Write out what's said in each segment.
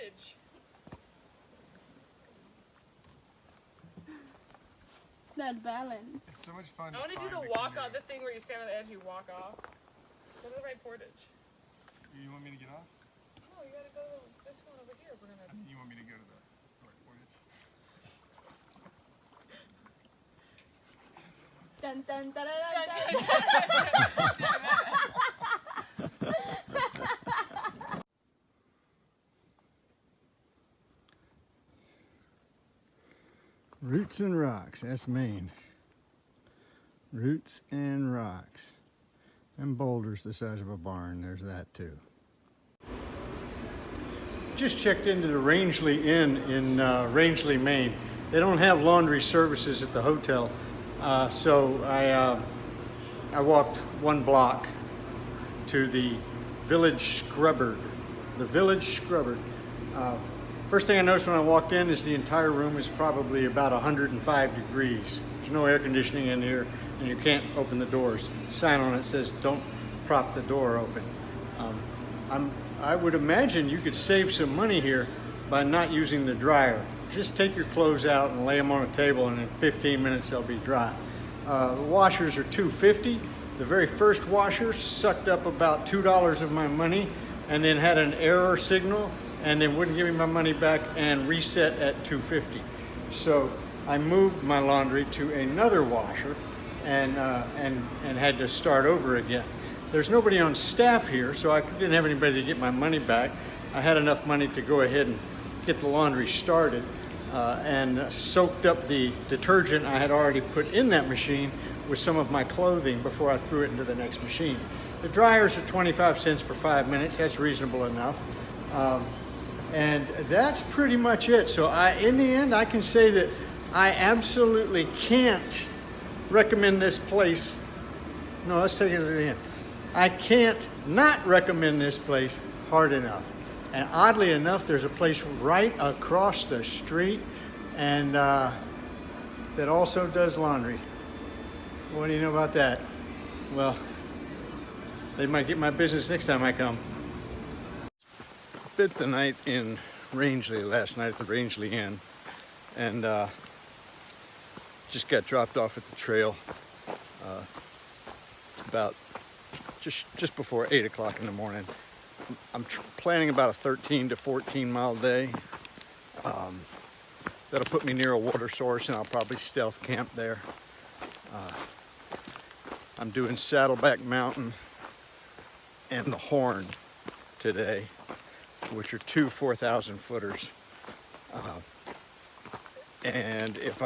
portage. That balance. It's so much fun. I want to do the walk off, the thing where you stand on the edge and you walk off. Go to the right portage. You want me to get off? No, you gotta go to this one over here. We're gonna. You want me to go to the right portage? Dun, dun, dun, dun, dun, Roots and rocks, that's Maine. Roots and rocks. And boulders the size of a barn, there's that too. Just checked into the Rangeley Inn in Rangeley, Maine. They don't have laundry services at the hotel, so I walked 1 block to the Village Scrubbard. The Village Scrubbard. First thing I noticed when I walked in is the entire room is probably about 105 degrees. There's no air conditioning in here and you can't open the doors. Sign on it says don't prop the door open. I would imagine you could save some money here by not using the dryer. Just take your clothes out and lay them on a table and in 15 minutes they'll be dry. The washers are $2.50. The very first washer sucked up about $2 of my money and then had an error signal and then wouldn't give me my money back and reset at $2.50. So I moved my laundry to another washer and had to start over again. There's nobody on staff here, so I didn't have anybody to get my money back. I had enough money to go ahead and get the laundry started and soaked up the detergent I had already put in that machine with some of my clothing before I threw it into the next machine. The dryers are 25 cents for 5 minutes. That's reasonable enough. And that's pretty much it. So in the end, I can say that I absolutely can't recommend this place. No, let's take it to the end. I can't not recommend this place hard enough. And oddly enough, there's a place right across the street and that also does laundry. What do you know about that? Well, they might get my business next time I come. Spent the night in Rangeley last night at the Rangeley Inn and just got dropped off at the trail about just before 8 o'clock in the morning. I'm planning about a 13 to 14 mile day. That'll put me near a water source and I'll probably stealth camp there. I'm doing Saddleback Mountain and the Horn today, which are 2 4,000 footers. And if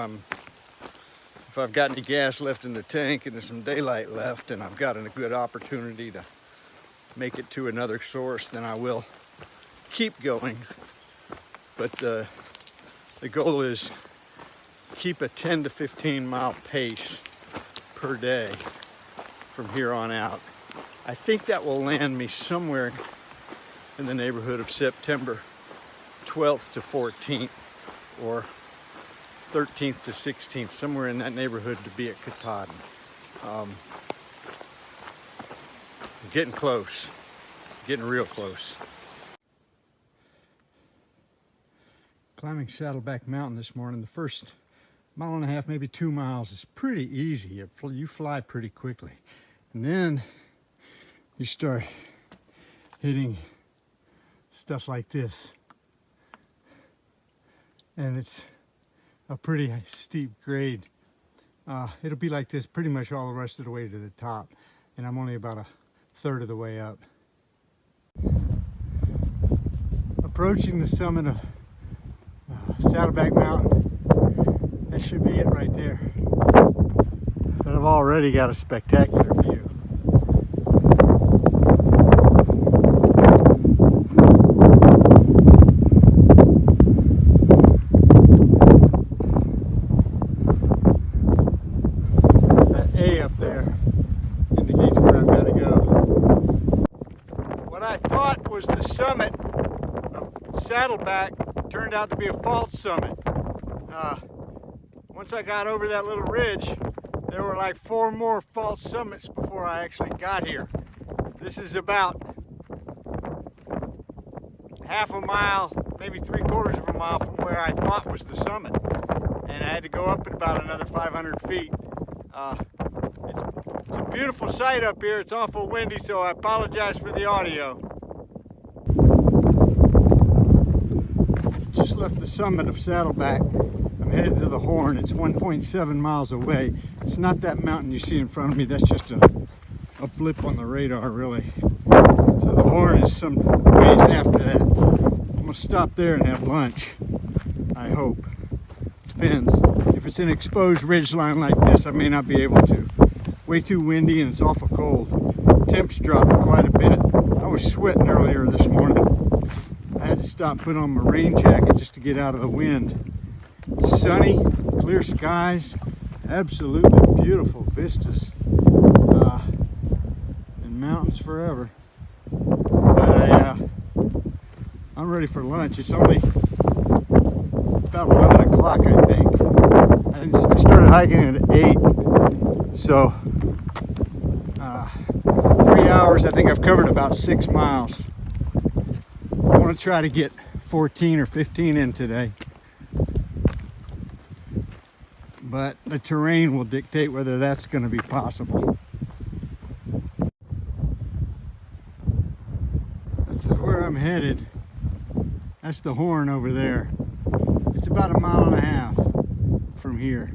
I've got any gas left in the tank and there's some daylight left and I've got a good opportunity to make it to another source, then I will keep going. But the goal is keep a 10 to 15 mile pace per day from here on out. I think that will land me somewhere in the neighborhood of September 12th to 14th or 13th to 16th, somewhere in that neighborhood to be at Katahdin. Getting close, getting real close. Climbing Saddleback Mountain this morning, the first 1.5 miles, maybe 2 miles is pretty easy. You fly pretty quickly. And then you start hitting stuff like this. And it's a pretty steep grade. It'll be like this pretty much all the rest of the way to the top. And I'm only about a third of the way up. Approaching the summit of Saddleback Mountain. That should be it right there. But I've already got a spectacular view. That A up there indicates where I've got to go. What I thought was the summit of Saddleback turned out to be a false summit. Once I got over that little ridge, there were like 4 more false summits before I actually got here. This is about half a mile, maybe 3/4 of a mile from where I thought was the summit. And I had to go up at about another 500 feet. It's a beautiful sight up here. It's awful windy, so I apologize for the audio. Just left the summit of Saddleback. I'm headed to the Horn. It's 1.7 miles away. It's not that mountain you see in front of me. That's just a blip on the radar, really. So the Horn is some ways after that. I'm gonna stop there and have lunch, I hope. Depends. If it's an exposed ridgeline like this, I may not be able to. Way too windy and it's awful cold. Temps dropped quite a bit. I was sweating earlier this morning. I had to stop, put on my rain jacket just to get out of the wind. It's sunny, clear skies, absolutely beautiful vistas, and mountains forever. But I'm ready for lunch. It's only about 11 o'clock, I think. I started hiking at 8, so 3 hours. I think I've covered about 6 miles. I want to try to get 14 or 15 in today, but the terrain will dictate whether that's going to be possible. This is where I'm headed. That's the Horn over there. It's about 1.5 miles from here.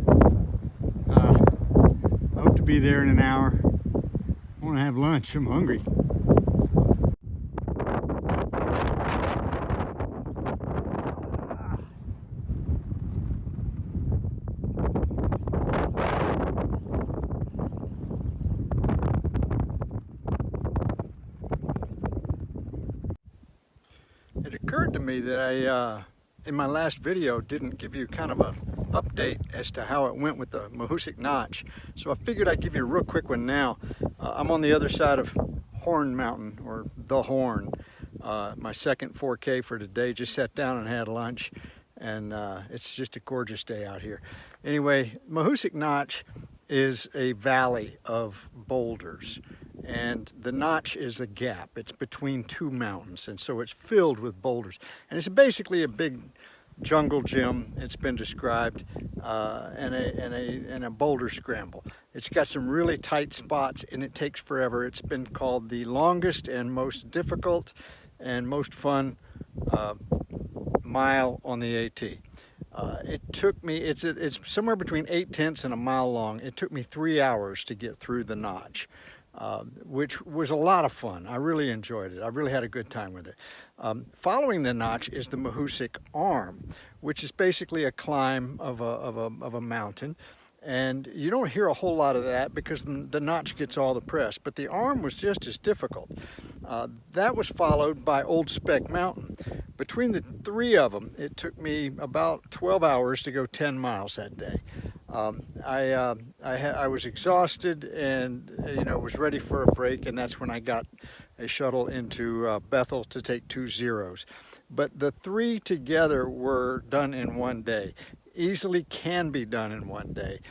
I hope to be there in an hour. I want to have lunch. I'm hungry. It occurred to me that I, in my last video, didn't give you kind of an update as to how it went with the Mahoosuc Notch. So I figured I'd give you a real quick one now. I'm on the other side of Horn Mountain, or the Horn. My second 4K for today. Just sat down and had lunch, and it's just a gorgeous day out here. Anyway, Mahoosuc Notch is a valley of boulders. And the notch is a gap. It's between two mountains, and so it's filled with boulders. And it's basically a big jungle gym, it's been described, and a boulder scramble. It's got some really tight spots, and it takes forever. It's been called the longest and most difficult and most fun mile on the AT. It took me, it's somewhere between 8/10 and a mile long. It took me 3 hours to get through the notch. Which was a lot of fun. I really enjoyed it. I really had a good time with it. Following the notch is the Mahoosuc Arm, which is basically a climb of a mountain. And you don't hear a whole lot of that because the notch gets all the press. But the Arm was just as difficult. That was followed by Old Speck Mountain. Between the three of them, it took me about 12 hours to go 10 miles that day. I was exhausted and was ready for a break, and that's when I got a shuttle into Bethel to take 2 zeros. But the three together were done in one day. Easily can be done in one day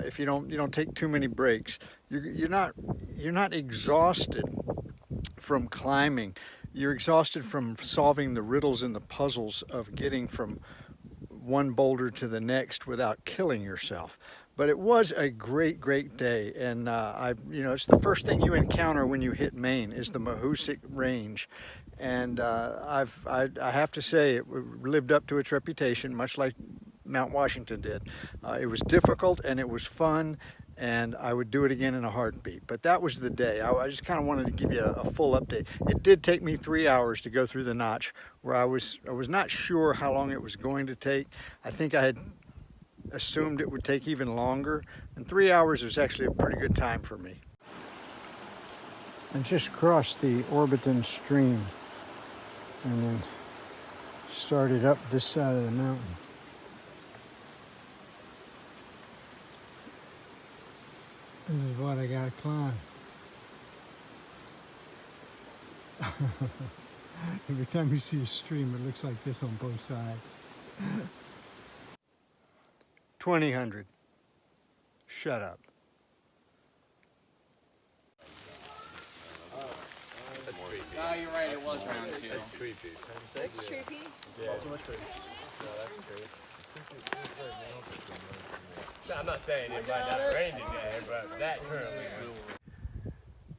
if you don't take too many breaks. You're not exhausted from climbing. You're exhausted from solving the riddles and the puzzles of getting from one boulder to the next without killing yourself. But it was a great day, and it's the first thing you encounter when you hit Maine is the Mahoosuc Range, and I have to say it lived up to its reputation, much like Mount Washington did. It was difficult and it was fun, and I would do it again in a heartbeat. But that was the day. I just kind of wanted to give you a full update. It did take me 3 hours to go through the notch, where I was not sure how long it was going to take. I think I had assumed it would take even longer, and 3 hours was actually a pretty good time for me. I just crossed the Orbiton stream and then started up this side of the mountain. This is what I gotta climb. Every time you see a stream, it looks like this on both sides. 2000. Shut up. That's great. No, you're right. It was round 2. That's creepy. It's creepy. Yeah. Oh, that's great. No, that's creepy. No, I'm not saying it might not rain today, but that currently will.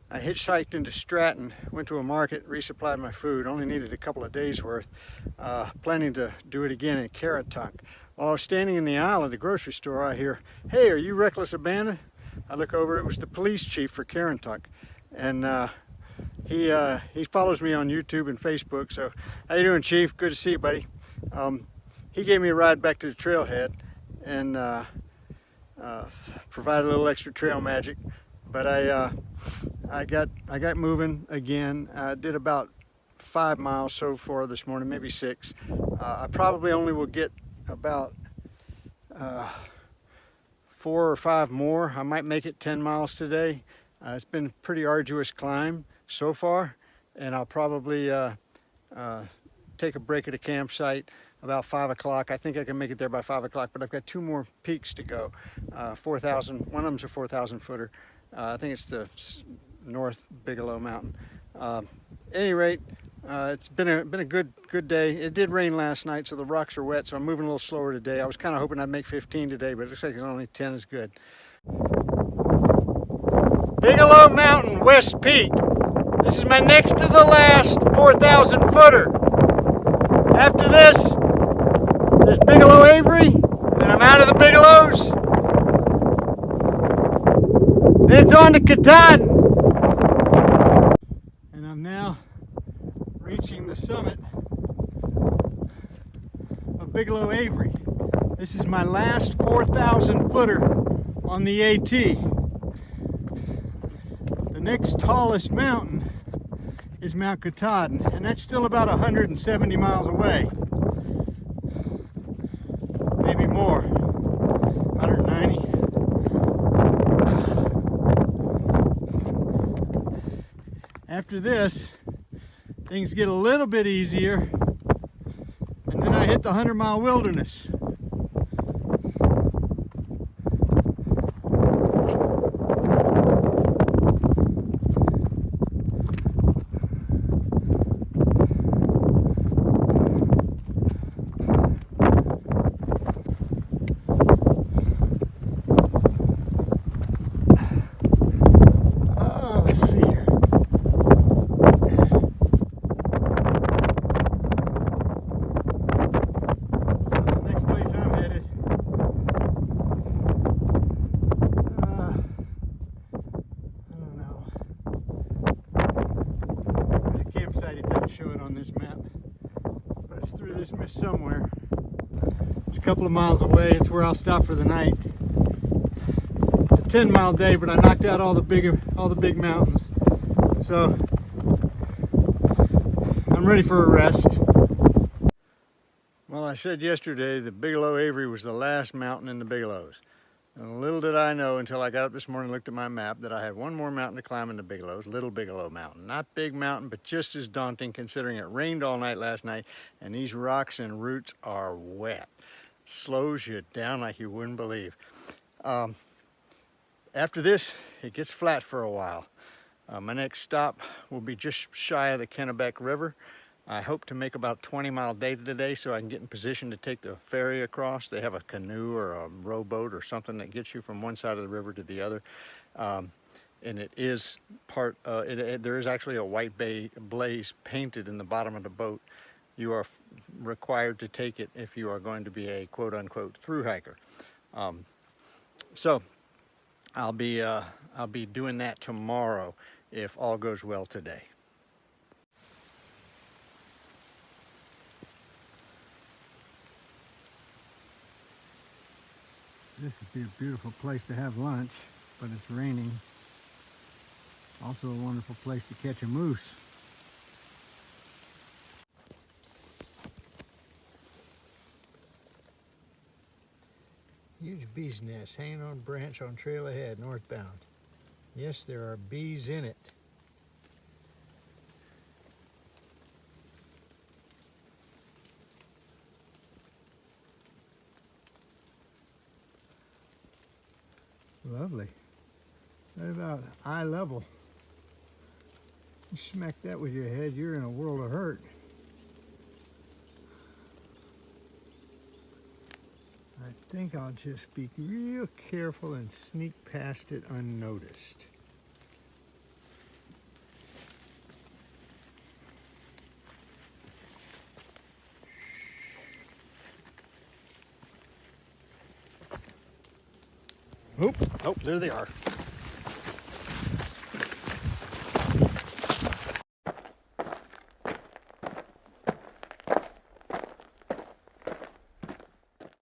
I hitchhiked into Stratton, went to a market, resupplied my food, only needed a couple of days worth, planning to do it again at Carrot Tunk. While I was standing in the aisle at the grocery store, I hear, "Hey, are you Reckless Abandon?" I look over, it was the police chief for Carrot Tunk, and he follows me on YouTube and Facebook. So, how you doing, Chief? Good to see you, buddy. He gave me a ride back to the trailhead and provided a little extra trail magic. But I got moving again. I did about 5 miles so far this morning, maybe 6. I probably only will get about 4 or 5 more. I might make it 10 miles today. It's been a pretty arduous climb so far, and I'll probably take a break at a campsite about 5 o'clock. I think I can make it there by 5 o'clock, but I've got 2 more peaks to go. 4,000, one of them's a 4,000 footer. I think it's the North Bigelow Mountain. At any rate, it's been a good day. It did rain last night, so the rocks are wet, so I'm moving a little slower today. I was kind of hoping I'd make 15 today, but it looks like it's only 10 is good. Bigelow Mountain, West Peak. This is my next to the last 4,000 footer. After this, there's Bigelow Avery, and I'm out of the Bigelows. Then it's on to Katahdin. And I'm now reaching the summit of Bigelow Avery. This is my last 4,000 footer on the AT. The next tallest mountain is Mount Katahdin, and that's still about 170 miles away. Maybe more, 190. After this, things get a little bit easier, and then I hit the 100-mile wilderness. Let's see here. So the next place I'm headed, I don't know. There's a campsite, it doesn't show it on this map, but it's through this mist somewhere. It's a couple of miles away. It's where I'll stop for the night. It's a 10-mile day, but I knocked out all the big mountains. So I'm ready for a rest. Well, I said yesterday that Bigelow Avery was the last mountain in the Bigelows. And little did I know until I got up this morning and looked at my map that I had one more mountain to climb in the Bigelows, Little Bigelow Mountain. Not big mountain, but just as daunting considering it rained all night last night and these rocks and roots are wet. Slows you down like you wouldn't believe. After this, it gets flat for a while. My next stop will be just shy of the Kennebec River. I hope to make about a 20-mile day today so I can get in position to take the ferry across. They have a canoe or a rowboat or something that gets you from one side of the river to the other. And it is there is actually a white blaze painted in the bottom of the boat. You are required to take it if you are going to be a quote-unquote through hiker. So I'll be doing that tomorrow if all goes well today. This would be a beautiful place to have lunch, but it's raining. Also a wonderful place to catch a moose. Huge bee's nest hanging on a branch on trail ahead, northbound. Yes, there are bees in it. Lovely. Right about eye level. You smack that with your head, you're in a world of hurt. I think I'll just be real careful and sneak past it unnoticed. Oop, oh, there they are.